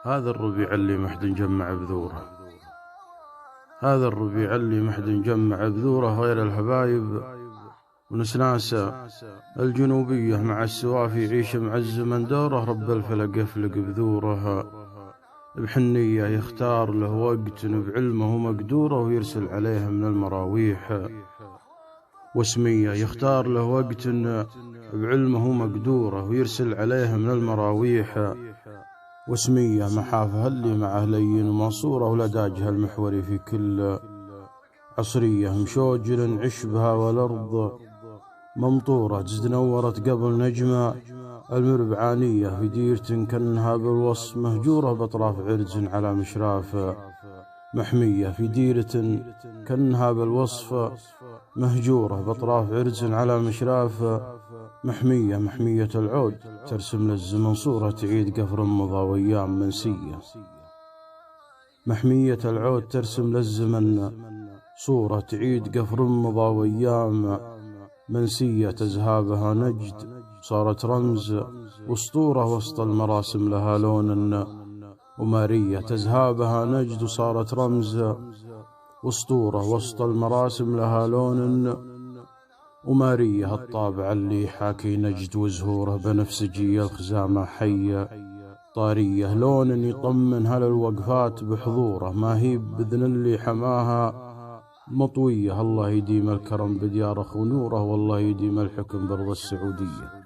هذا الربيع اللي محد نجمع بذوره، هذا الربيع اللي محد نجمع بذوره غير الحبايب ونسناسه الجنوبية مع السوافي يعيش معز من دوره. رب الفلق يفلق بذوره بحنية، يختار له وقت بعلمه مقدوره ويرسل عليه من المراويح وسمية. يختار له وقت بعلمه مقدوره ويرسل عليه من المراويح وسمية. محافها اللي معه لين ومنصورة ولداجها المحوري في كل عصرية. مشوجل نعش بها والأرض ممطورة، جد نورت قبل نجمة المربعانية في ديرة كأنها بالوصف مهجورة بأطراف عرج على مشراف محمية. في ديرة كأنها بالوصف مهجورة بأطراف عرج على مشراف محمية. محمية العود ترسم للزمن صورة تعيد قفر مضى وأيام منسية. محمية العود ترسم للزمن صورة تعيد قفر مضى وأيام منسية. تزهابها نجد صارت رمز واسطورة وسط المراسم لها لون ومارية. تزهابها نجد وصارت رمز واسطورة وسط المراسم لها لون ومارية. الطابع اللي حاكي نجد وزهوره بنفسجية الخزامة حية طارية، لون يطمن هل الوقفات بحضوره. ما هي بذن اللي حماها مطوية. الله يديم الكرم بديار أخو نوره، والله يديم الحكم برضا السعودية.